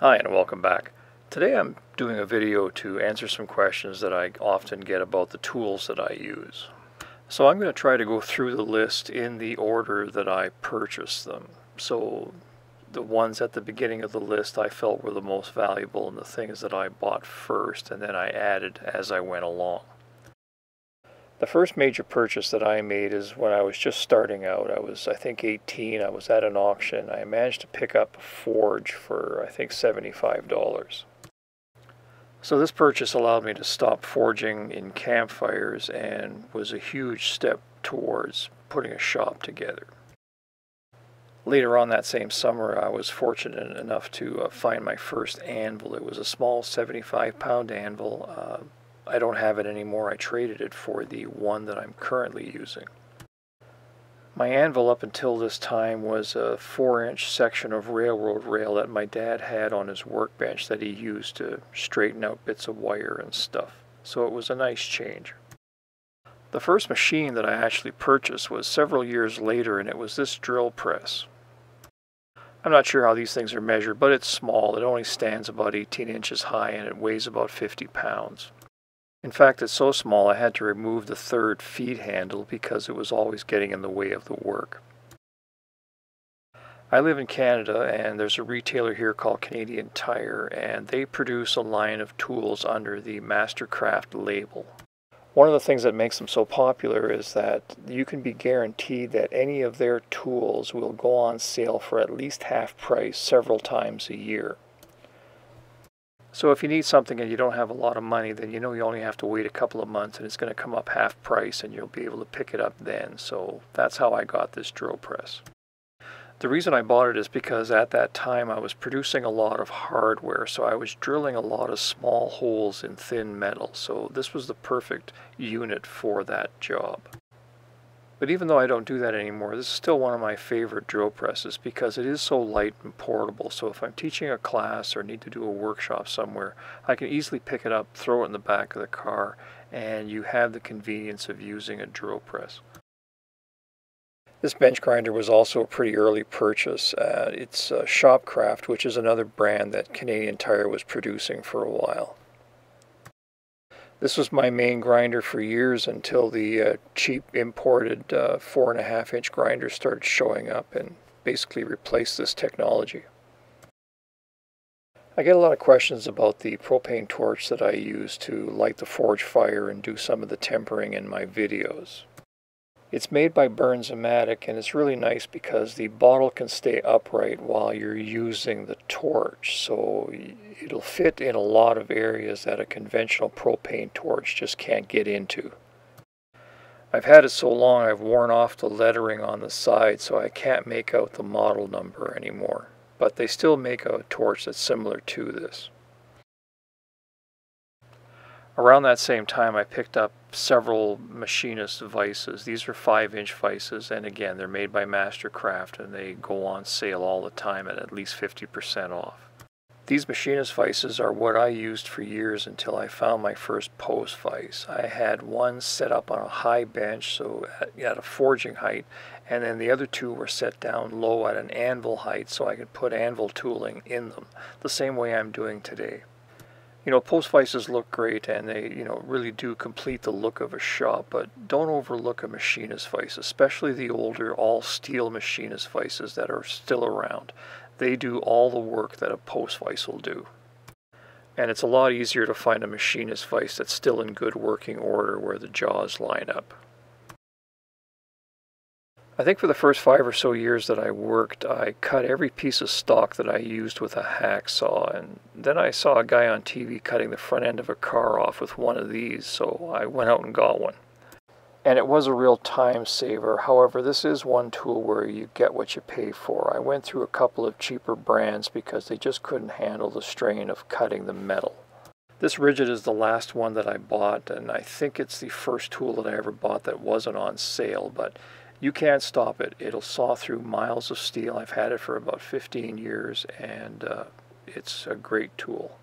Hi and welcome back. Today I'm doing a video to answer some questions that I often get about the tools that I use. So I'm going to try to go through the list in the order that I purchased them. So the ones at the beginning of the list I felt were the most valuable and the things that I bought first, and then I added as I went along. The first major purchase that I made is when I was just starting out. I was, I think, 18. I was at an auction. I managed to pick up a forge for, I think, $75. So this purchase allowed me to stop forging in campfires and was a huge step towards putting a shop together. Later on that same summer, I was fortunate enough to find my first anvil. It was a small 75-pound anvil. I don't have it anymore. I traded it for the one that I'm currently using. My anvil up until this time was a 4-inch section of railroad rail that my dad had on his workbench that he used to straighten out bits of wire and stuff. So it was a nice change. The first machine that I actually purchased was several years later, and it was this drill press. I'm not sure how these things are measured, but it's small. It only stands about 18 inches high and it weighs about 50 pounds. In fact, it's so small I had to remove the third feed handle because it was always getting in the way of the work. I live in Canada, and there's a retailer here called Canadian Tire, and they produce a line of tools under the Mastercraft label. One of the things that makes them so popular is that you can be guaranteed that any of their tools will go on sale for at least half price several times a year. So if you need something and you don't have a lot of money, then you know you only have to wait a couple of months and it's going to come up half price and you'll be able to pick it up then. So that's how I got this drill press. The reason I bought it is because at that time I was producing a lot of hardware, so I was drilling a lot of small holes in thin metal. So this was the perfect unit for that job. But even though I don't do that anymore, this is still one of my favorite drill presses because it is so light and portable. So if I'm teaching a class or need to do a workshop somewhere, I can easily pick it up, throw it in the back of the car, and you have the convenience of using a drill press. This bench grinder was also a pretty early purchase. It's Shopcraft, which is another brand that Canadian Tire was producing for a while. This was my main grinder for years until the cheap imported 4.5-inch grinders started showing up and basically replaced this technology. I get a lot of questions about the propane torch that I use to light the forge fire and do some of the tempering in my videos. It's made by Burns-O-Matic, and it's really nice because the bottle can stay upright while you're using the torch, so it'll fit in a lot of areas that a conventional propane torch just can't get into. I've had it so long I've worn off the lettering on the side, so I can't make out the model number anymore, but they still make a torch that's similar to this. Around that same time, I picked up several Machinist Vices. These are 5-inch vices, and again, they're made by Mastercraft, and they go on sale all the time at least 50% off. These Machinist Vices are what I used for years until I found my first post vise. I had one set up on a high bench, so at a forging height, and then the other two were set down low at an anvil height so I could put anvil tooling in them, the same way I'm doing today. You know, post vices look great and they, really do complete the look of a shop, but don't overlook a machinist vice, especially the older all-steel machinist vices that are still around. They do all the work that a post vice will do. And it's a lot easier to find a machinist vice that's still in good working order where the jaws line up. I think for the first 5 or so years that I worked, I cut every piece of stock that I used with a hacksaw, and then I saw a guy on TV cutting the front end of a car off with one of these, so I went out and got one. And it was a real time saver. However, this is one tool where you get what you pay for. I went through a couple of cheaper brands because they just couldn't handle the strain of cutting the metal. This rigid is the last one that I bought, and I think it's the first tool that I ever bought that wasn't on sale, but you can't stop it. It'll saw through miles of steel. I've had it for about 15 years, and it's a great tool.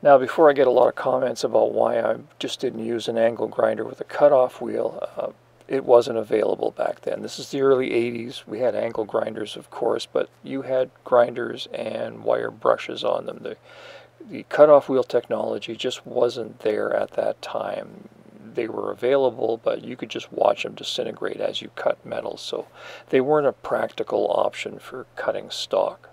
Now, before I get a lot of comments about why I just didn't use an angle grinder with a cutoff wheel, it wasn't available back then. This is the early 80s. We had angle grinders, of course, but you had grinders and wire brushes on them. The cutoff wheel technology just wasn't there at that time. They were available, but you could just watch them disintegrate as you cut metal, so they weren't a practical option for cutting stock.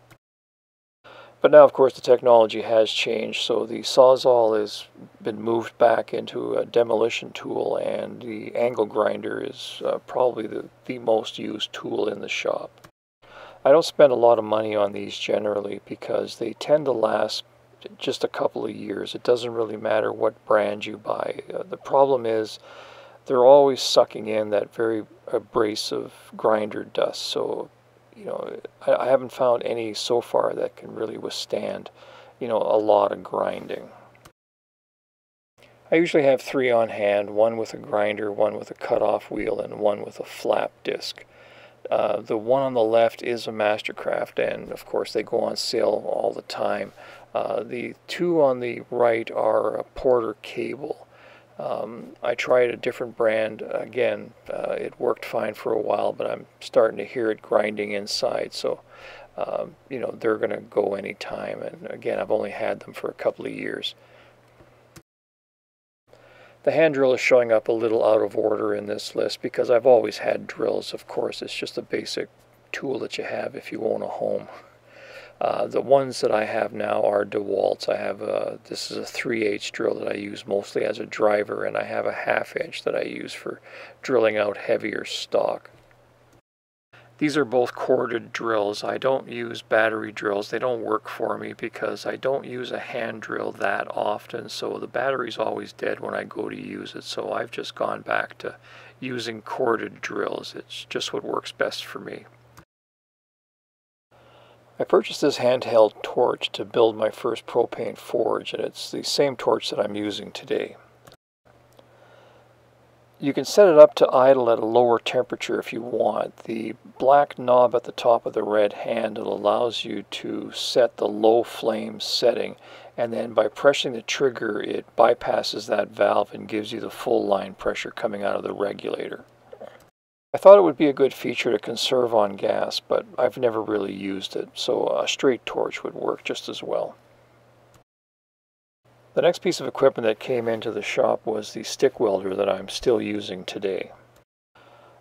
But now, of course, the technology has changed, so the Sawzall has been moved back into a demolition tool, and the angle grinder is probably the most used tool in the shop. I don't spend a lot of money on these generally because they tend to last just a couple of years. It doesn't really matter what brand you buy. The problem is they're always sucking in that very abrasive grinder dust, so I haven't found any so far that can really withstand, a lot of grinding. I usually have 3 on hand, one with a grinder, one with a cutoff wheel, and one with a flap disc. The one on the left is a Mastercraft, and of course they go on sale all the time. The 2 on the right are a Porter cable. I tried a different brand. Again, it worked fine for a while, but I'm starting to hear it grinding inside, so they're going to go anytime. And again, I've only had them for a couple of years. The hand drill is showing up a little out of order in this list because I've always had drills, of course. It's just a basic tool that you have if you own a home. The ones that I have now are DeWalt's. This is a 3/8 drill that I use mostly as a driver, and I have a 1/2 inch that I use for drilling out heavier stock. These are both corded drills. I don't use battery drills. They don't work for me because I don't use a hand drill that often, so the battery's always dead when I go to use it. So I've just gone back to using corded drills. It's just what works best for me. I purchased this handheld torch to build my first propane forge, and it's the same torch that I'm using today. You can set it up to idle at a lower temperature if you want. The black knob at the top of the red handle allows you to set the low flame setting, and then by pressing the trigger it bypasses that valve and gives you the full line pressure coming out of the regulator. I thought it would be a good feature to conserve on gas, but I've never really used it, so a straight torch would work just as well. The next piece of equipment that came into the shop was the stick welder that I'm still using today.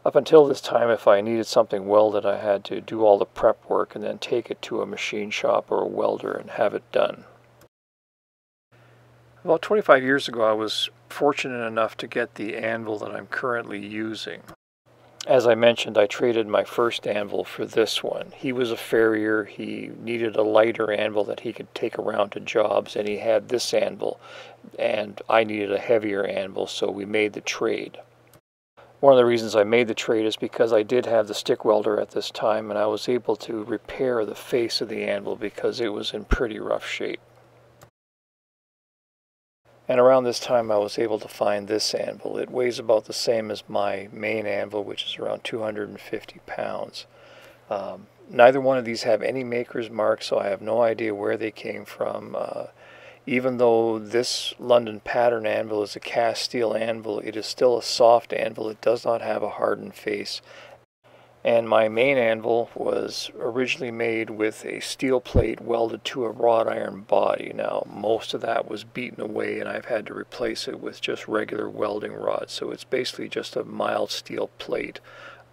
Up until this time, if I needed something welded, I had to do all the prep work and then take it to a machine shop or a welder and have it done. About 25 years ago, I was fortunate enough to get the anvil that I'm currently using. As I mentioned, I traded my first anvil for this one. He was a farrier. He needed a lighter anvil that he could take around to jobs, and he had this anvil, and I needed a heavier anvil, so we made the trade. One of the reasons I made the trade is because I did have the stick welder at this time, and I was able to repair the face of the anvil because it was in pretty rough shape. And around this time I was able to find this anvil. It weighs about the same as my main anvil, which is around 250 pounds. Neither one of these have any maker's mark, so I have no idea where they came from. Even though this London pattern anvil is a cast steel anvil, it is still a soft anvil. It does not have a hardened face. And my main anvil was originally made with a steel plate welded to a wrought iron body. Now, most of that was beaten away, and I've had to replace it with just regular welding rods. So it's basically just a mild steel plate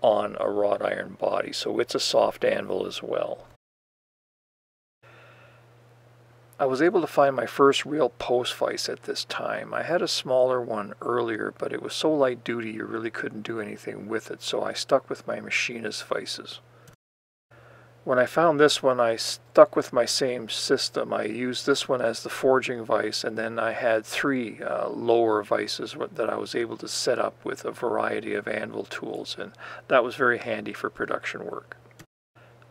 on a wrought iron body. So it's a soft anvil as well. I was able to find my first real post vise at this time. I had a smaller one earlier, but it was so light duty you really couldn't do anything with it, so I stuck with my Machinist Vices. When I found this one, I stuck with my same system. I used this one as the forging vise, and then I had 3 lower vices that I was able to set up with a variety of anvil tools, and that was very handy for production work.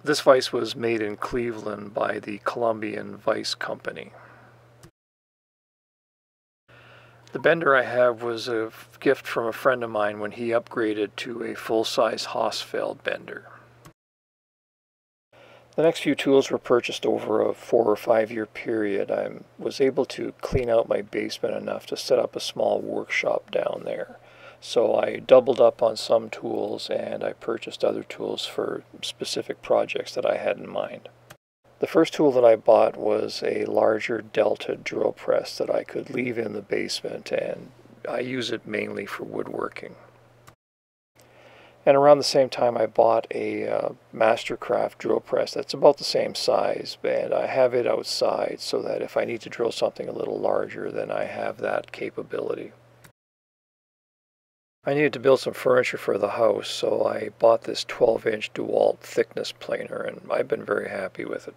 This vise was made in Cleveland by the Colombian Vise Company. The bender I have was a gift from a friend of mine when he upgraded to a full-size Hausfeld bender. The next few tools were purchased over a 4 or 5 year period. I was able to clean out my basement enough to set up a small workshop down there. So I doubled up on some tools and I purchased other tools for specific projects that I had in mind. The first tool that I bought was a larger Delta drill press that I could leave in the basement, and I use it mainly for woodworking. And around the same time I bought a Mastercraft drill press that's about the same size, and I have it outside so that if I need to drill something a little larger, then I have that capability. I needed to build some furniture for the house, so I bought this 12-inch DeWalt thickness planer, and I've been very happy with it.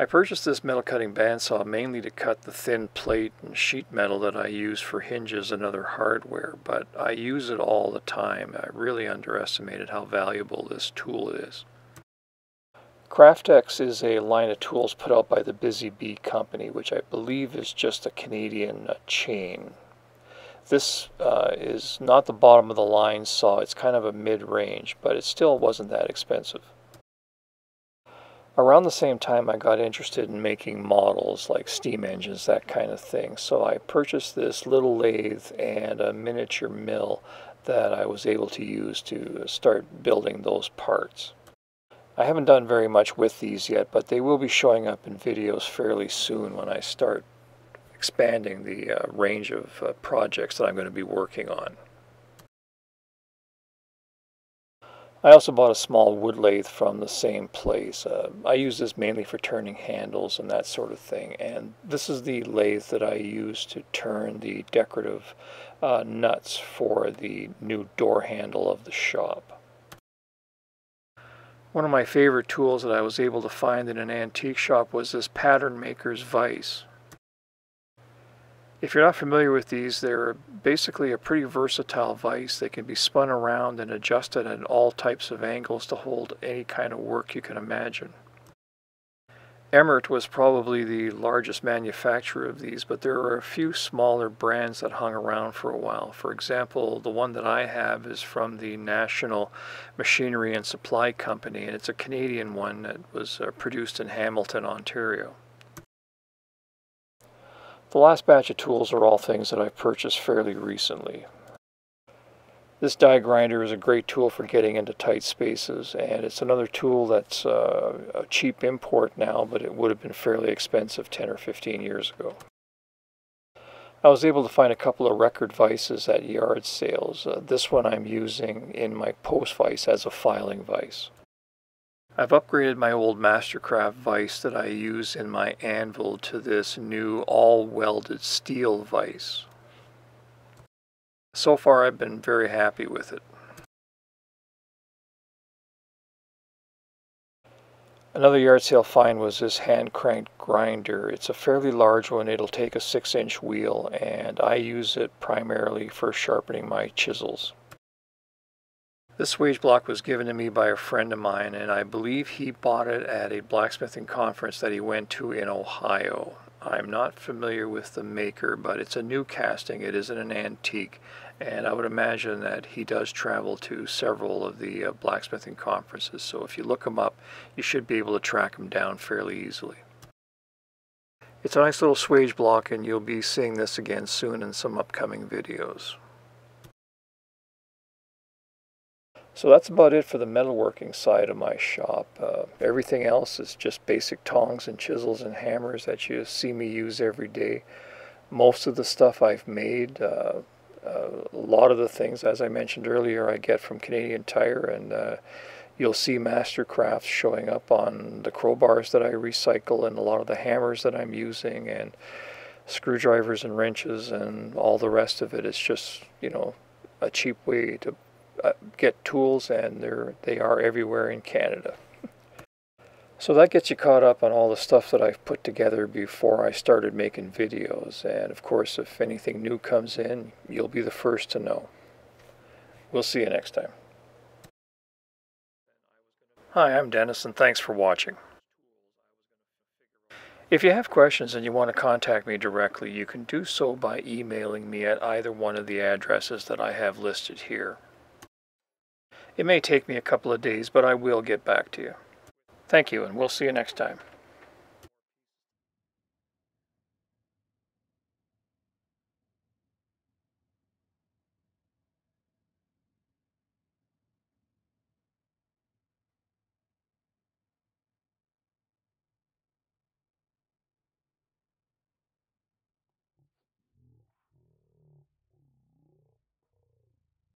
I purchased this metal cutting bandsaw mainly to cut the thin plate and sheet metal that I use for hinges and other hardware, but I use it all the time. I really underestimated how valuable this tool is. Craftex is a line of tools put out by the Busy Bee company, which I believe is just a Canadian chain. This is not the bottom of the line saw, it's kind of a mid-range, but it still wasn't that expensive. Around the same time I got interested in making models like steam engines, that kind of thing, so I purchased this little lathe and a miniature mill that I was able to use to start building those parts. I haven't done very much with these yet, but they will be showing up in videos fairly soon when I start expanding the range of projects that I'm going to be working on. I also bought a small wood lathe from the same place. I use this mainly for turning handles and that sort of thing, and this is the lathe that I use to turn the decorative nuts for the new door handle of the shop. One of my favorite tools that I was able to find in an antique shop was this pattern maker's vise. If you're not familiar with these, they're basically a pretty versatile vise. They can be spun around and adjusted at all types of angles to hold any kind of work you can imagine. Emmert was probably the largest manufacturer of these, but there are a few smaller brands that hung around for a while. For example, the one that I have is from the National Machinery and Supply Company, and it's a Canadian one that was produced in Hamilton, Ontario. The last batch of tools are all things that I've purchased fairly recently. This die grinder is a great tool for getting into tight spaces, and it's another tool that's a cheap import now, but it would have been fairly expensive 10 or 15 years ago. I was able to find a couple of record vices at yard sales. This one I'm using in my post vise as a filing vise. I've upgraded my old Mastercraft vise that I use in my anvil to this new all-welded steel vise. So far I've been very happy with it. Another yard sale find was this hand-cranked grinder. It's a fairly large one. It'll take a 6-inch wheel, and I use it primarily for sharpening my chisels. This wage block was given to me by a friend of mine, and I believe he bought it at a blacksmithing conference that he went to in Ohio. I'm not familiar with the maker, but it's a new casting. It isn't an antique, and I would imagine that he does travel to several of the blacksmithing conferences, so if you look him up, you should be able to track him down fairly easily. It's a nice little swage block, and you'll be seeing this again soon in some upcoming videos. So that's about it for the metalworking side of my shop. Everything else is just basic tongs and chisels and hammers that you see me use every day. Most of the stuff I've made, a lot of the things, as I mentioned earlier, I get from Canadian Tire, and you'll see Mastercraft showing up on the crowbars that I recycle and a lot of the hammers that I'm using and screwdrivers and wrenches and all the rest of it. It's just, you know, a cheap way to get tools, and they are everywhere in Canada. So that gets you caught up on all the stuff that I've put together before I started making videos, and of course if anything new comes in, you'll be the first to know. We'll see you next time. Hi, I'm Dennis, and thanks for watching. If you have questions and you want to contact me directly, you can do so by emailing me at either one of the addresses that I have listed here. It may take me a couple of days, but I will get back to you. Thank you, and we'll see you next time.